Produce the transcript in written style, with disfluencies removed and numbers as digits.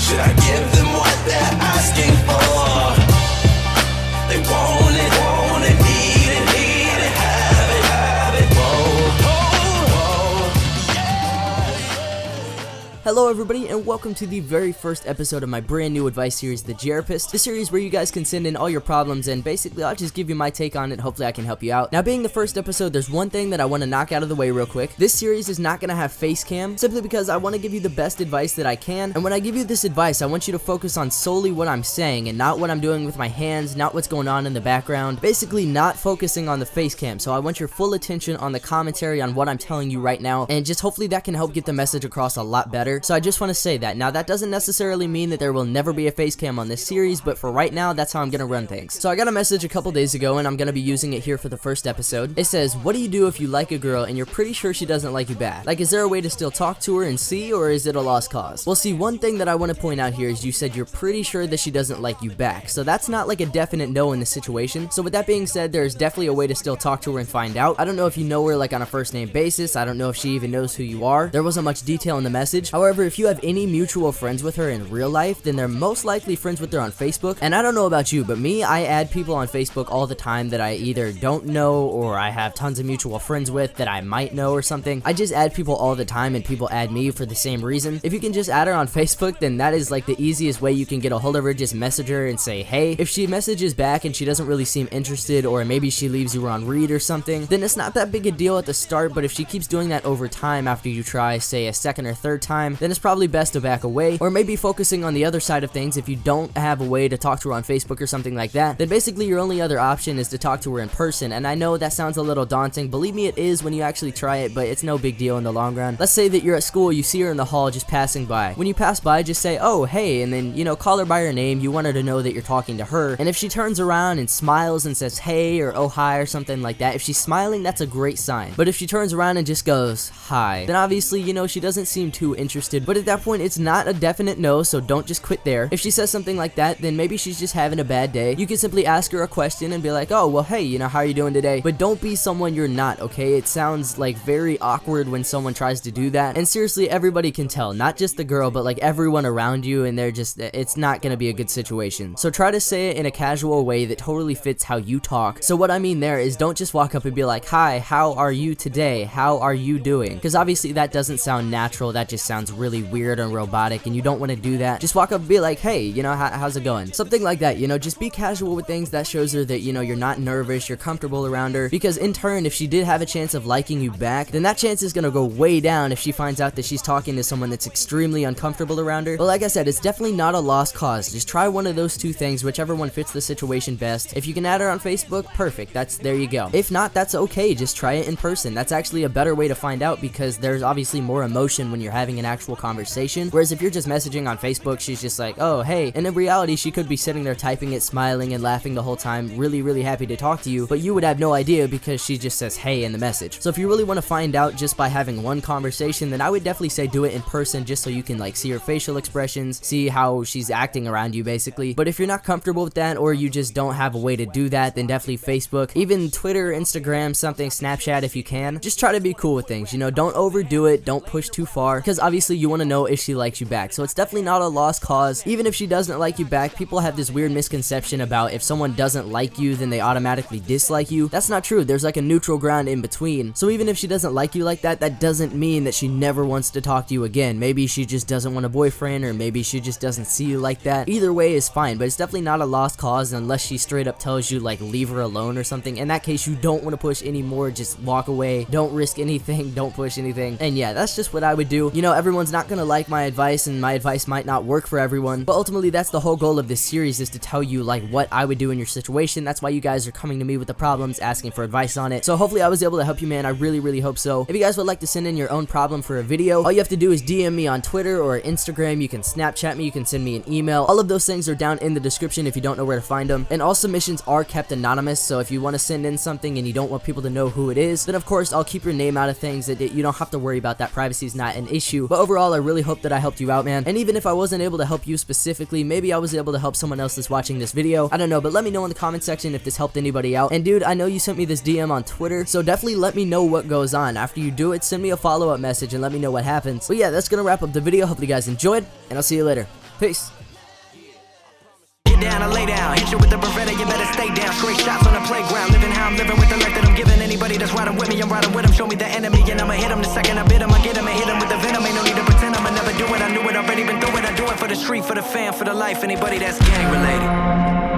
Should I give them what they're asking for? They want it, need it, have it, whoa, yeah. Hello everybody, and welcome to the very first episode of my brand new advice series, the Jarepist. This series where you guys can send in all your problems, and basically I'll just give you my take on it. Hopefully I can help you out. Now, being the first episode, there's one thing that I want to knock out of the way real quick. This series is not going to have face cam, simply because I want to give you the best advice that I can. And when I give you this advice, I want you to focus on solely what I'm saying and not what I'm doing with my hands, not what's going on in the background. Basically not focusing on the face cam. So I want your full attention on the commentary on what I'm telling you right now, and just hopefully that can help get the message across a lot better. So I just want to say that. Now, that doesn't necessarily mean that there will never be a face cam on this series, but for right now, that's how I'm gonna run things. So I got a message a couple days ago, and I'm gonna be using it here for the first episode. It says, what do you do if you like a girl and you're pretty sure she doesn't like you back? Like, is there a way to still talk to her and see, or is it a lost cause? Well, see, one thing that I want to point out here is you said you're pretty sure that she doesn't like you back. So that's not like a definite no in this situation. So with that being said, there's definitely a way to still talk to her and find out. I don't know if you know her like on a first name basis. I don't know if she even knows who you are. There wasn't much detail in the message. However, if you have any mutual friends with her in real life, then they're most likely friends with her on Facebook. And I don't know about you, but me, I add people on Facebook all the time that I either don't know or I have tons of mutual friends with that I might know or something. I just add people all the time, and people add me for the same reason. If you can just add her on Facebook, then that is like the easiest way you can get a hold of her. Just message her and say hey. If she messages back and she doesn't really seem interested, or maybe she leaves you on read or something, then it's not that big a deal at the start. But if she keeps doing that over time after you try, say, a second or third time, then it's probably best to back away. Or maybe focusing on the other side of things. If you don't have a way to talk to her on Facebook or something like that, then basically your only other option is to talk to her in person. And I know that sounds a little daunting. Believe me, it is when you actually try it, but it's no big deal in the long run. Let's say that you're at school, you see her in the hall just passing by. When you pass by, just say, oh, hey, and then, you know, call her by her name. You want her to know that you're talking to her. And if she turns around and smiles and says hey or oh hi or something like that, if she's smiling, that's a great sign. But if she turns around and just goes hi, then obviously, you know, she doesn't seem too interested. But at that point, it's not a definite no, so don't just quit there. If she says something like that, then maybe she's just having a bad day. You can simply ask her a question and be like, oh, well, hey, you know, how are you doing today? But don't be someone you're not, okay? It sounds like very awkward when someone tries to do that. And seriously, everybody can tell, not just the girl, but like everyone around you, and they're just, it's not gonna be a good situation. So try to say it in a casual way that totally fits how you talk. So what I mean there is, don't just walk up and be like, hi, how are you today? How are you doing? Because obviously that doesn't sound natural. That just sounds really weird and robotic, and you don't want to do that. Just walk up and be like, hey, you know, how's it going? Something like that, you know, just be casual with things. That shows her that, you know, you're not nervous, you're comfortable around her. Because in turn, if she did have a chance of liking you back, then that chance is gonna go way down if she finds out that she's talking to someone that's extremely uncomfortable around her. But like I said, it's definitely not a lost cause. Just try one of those two things, whichever one fits the situation best. If you can add her on Facebook, perfect. There you go. If not, that's okay. Just try it in person. That's actually a better way to find out, because there's obviously more emotion when you're having an actual conversation. Whereas if you're just messaging on Facebook, she's just like, oh, hey. And in reality, she could be sitting there typing it, smiling and laughing the whole time, really, really happy to talk to you, but you would have no idea because she just says hey in the message. So if you really want to find out just by having one conversation, then I would definitely say do it in person, just so you can like see her facial expressions, see how she's acting around you basically. But if you're not comfortable with that, or you just don't have a way to do that, then definitely Facebook, even Twitter, Instagram, something, Snapchat if you can. Just try to be cool with things, you know, don't overdo it, don't push too far, because obviously you want to know if she likes you back. So it's definitely not a lost cause. Even if she doesn't like you back, people have this weird misconception about if someone doesn't like you, then they automatically dislike you. That's not true. There's like a neutral ground in between. So even if she doesn't like you like that, that doesn't mean that she never wants to talk to you again. Maybe she just doesn't want a boyfriend, or maybe she just doesn't see you like that. Either way is fine, but it's definitely not a lost cause unless she straight up tells you like leave her alone or something. In that case, you don't want to push anymore. Just walk away. Don't risk anything. Don't push anything. And yeah, that's just what I would do. You know, everyone's not gonna like my advice, and my advice might not work for everyone, but ultimately that's the whole goal of this series, is to tell you like what I would do in your situation. That's why you guys are coming to me with the problems, asking for advice on it. So hopefully I was able to help you, man. I really, really hope so. If you guys would like to send in your own problem for a video, all you have to do is DM me on Twitter or Instagram. You can Snapchat me, you can send me an email. All of those things are down in the description if you don't know where to find them. And all submissions are kept anonymous, so if you want to send in something and you don't want people to know who it is, then of course I'll keep your name out of things. That you don't have to worry about that. Privacy is not an issue. But overall, I really hope that I helped you out, man. And even if I wasn't able to help you specifically, maybe I was able to help someone else that's watching this video. I don't know, but let me know in the comment section if this helped anybody out. And dude, I know you sent me this DM on Twitter, so definitely let me know what goes on. After you do it, send me a follow-up message and let me know what happens. But yeah, that's gonna wrap up the video. Hopefully you guys enjoyed, and I'll see you later. Peace. Get down and lay down, hit you with the Beretta, you better stay down. Straight shots on the playground, living how I'm living with the life that I'm giving. Anybody that's riding with me, I'm riding with them. Show me the enemy and I'ma hit them. The second I bid him, I get him and hit him with the venom. Ain't no need to pretend I'ma never do it. I knew it, already been through it. I do it for the street, for the fam, for the life. Anybody that's gang related.